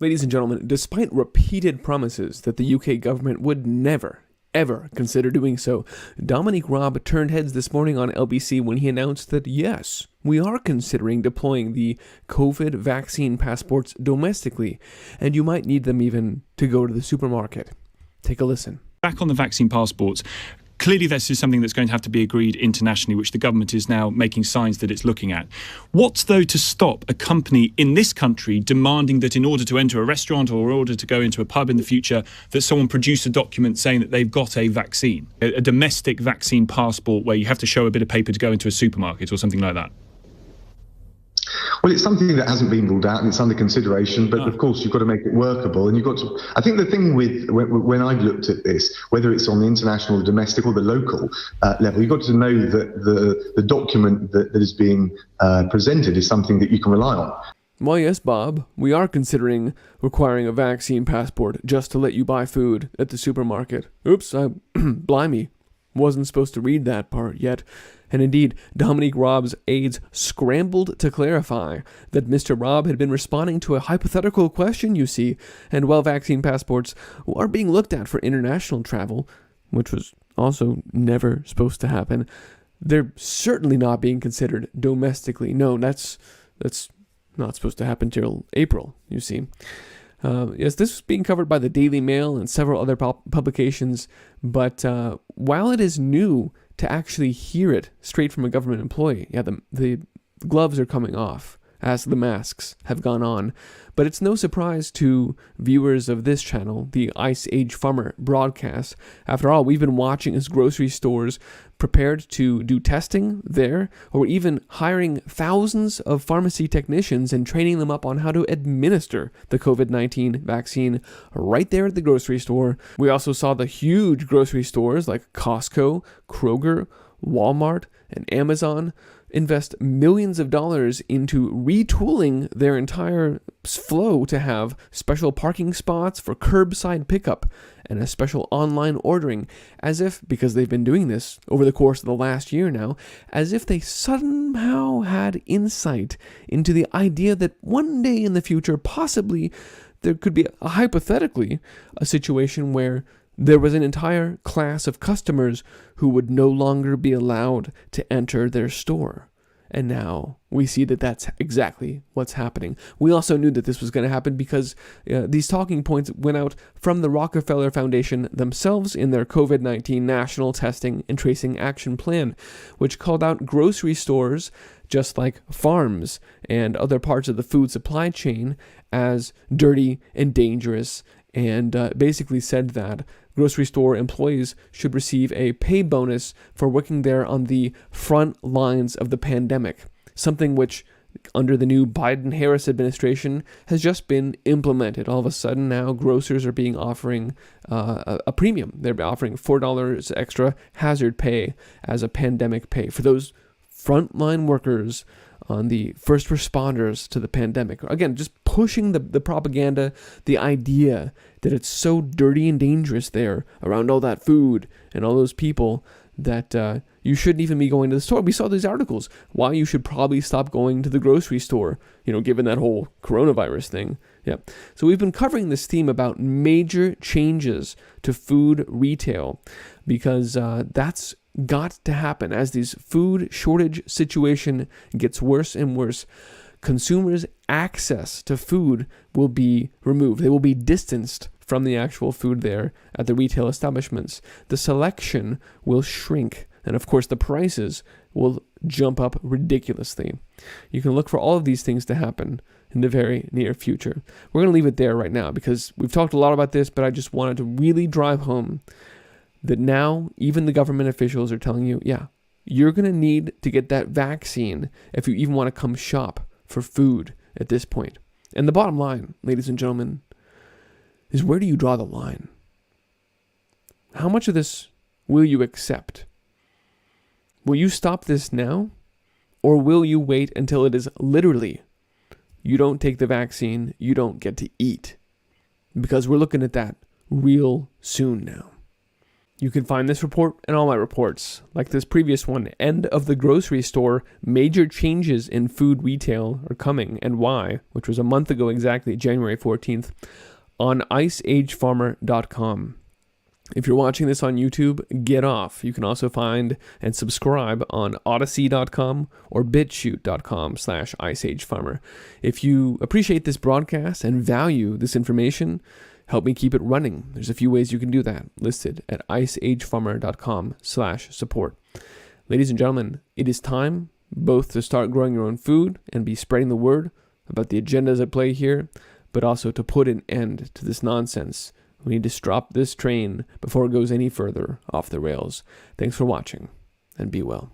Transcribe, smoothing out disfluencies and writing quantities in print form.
Ladies and gentlemen, despite repeated promises that the UK government would never, ever consider doing so, Dominic Raab turned heads this morning on LBC when he announced that yes, we are considering deploying the COVID vaccine passports domestically, and you might need them even to go to the supermarket. Take a listen. Back on the vaccine passports, clearly this is something that's going to have to be agreed internationally, which the government is now making signs that it's looking at. What's, though, to stop a company in this country demanding that in order to enter a restaurant or in order to go into a pub in the future, that someone produce a document saying that they've got a vaccine, a domestic vaccine passport where you have to show a bit of paper to go into a supermarket or something like that? Well, it's something that hasn't been ruled out and it's under consideration, but of course you've got to make it workable, and you've got to, I think the thing with, when I've looked at this, whether it's on the international, the domestic or the local level, you've got to know that the document that is being presented is something that you can rely on. Well, yes, Bob, we are considering requiring a vaccine passport just to let you buy food at the supermarket. Oops, blimey, wasn't supposed to read that part yet. And indeed, Dominic Raab's aides scrambled to clarify that Mr. Raab had been responding to a hypothetical question, you see, and while vaccine passports are being looked at for international travel, which was also never supposed to happen, they're certainly not being considered domestically. No, that's not supposed to happen till April, you see. Yes, this is being covered by the Daily Mail and several other publications, but while it is new to actually hear it straight from a government employee, yeah, the gloves are coming off as the masks have gone on. But it's no surprise to viewers of this channel, the Ice Age Farmer broadcast. After all, we've been watching as grocery stores prepared to do testing there, or even hiring thousands of pharmacy technicians and training them up on how to administer the COVID-19 vaccine right there at the grocery store. We also saw the huge grocery stores like Costco, Kroger, Walmart, and Amazon invest millions of dollars into retooling their entire flow to have special parking spots for curbside pickup and a special online ordering, as if, because they've been doing this over the course of the last year now, as if they somehow had insight into the idea that one day in the future, possibly, there could be hypothetically a situation where there was an entire class of customers who would no longer be allowed to enter their store. And now we see that that's exactly what's happening. We also knew that this was going to happen because these talking points went out from the Rockefeller Foundation themselves in their COVID-19 National Testing and Tracing Action Plan, which called out grocery stores, just like farms and other parts of the food supply chain, as dirty and dangerous, and basically said that grocery store employees should receive a pay bonus for working there on the front lines of the pandemic, something which, under the new Biden-Harris administration, has just been implemented. All of a sudden now, grocers are being offering a premium. They're offering $4 extra hazard pay as a pandemic pay for those frontline workers on the first responders to the pandemic. Again, just pushing the propaganda, the idea that it's so dirty and dangerous there around all that food and all those people that you shouldn't even be going to the store. We saw these articles why you should probably stop going to the grocery store, given that whole coronavirus thing. Yeah. So we've been covering this theme about major changes to food retail because that's got to happen as this food shortage situation gets worse and worse. Consumers' access to food will be removed. They will be distanced from the actual food there at the retail establishments. The selection will shrink, and of course the prices will jump up ridiculously. You can look for all of these things to happen in the very near future. We're going to leave it there right now because we've talked a lot about this, but I just wanted to really drive home that now even the government officials are telling you, yeah, you're going to need to get that vaccine if you even want to come shop for food at this point. And the bottom line, ladies and gentlemen, is where do you draw the line? How much of this will you accept? Will you stop this now? Or will you wait until it is literally, you don't take the vaccine, you don't get to eat? Because we're looking at that real soon now. You can find this report and all my reports, like this previous one, End of the Grocery Store, Major Changes in Food Retail Are Coming and Why, which was a month ago exactly, January 14th, on iceagefarmer.com. If you're watching this on YouTube, get off. You can also find and subscribe on odyssey.com or bitchute.com/iceagefarmer. If you appreciate this broadcast and value this information, help me keep it running. There's a few ways you can do that, listed at iceagefarmer.com/support. Ladies and gentlemen, it is time both to start growing your own food and be spreading the word about the agendas at play here, but also to put an end to this nonsense. We need to stop this train before it goes any further off the rails. Thanks for watching, and be well.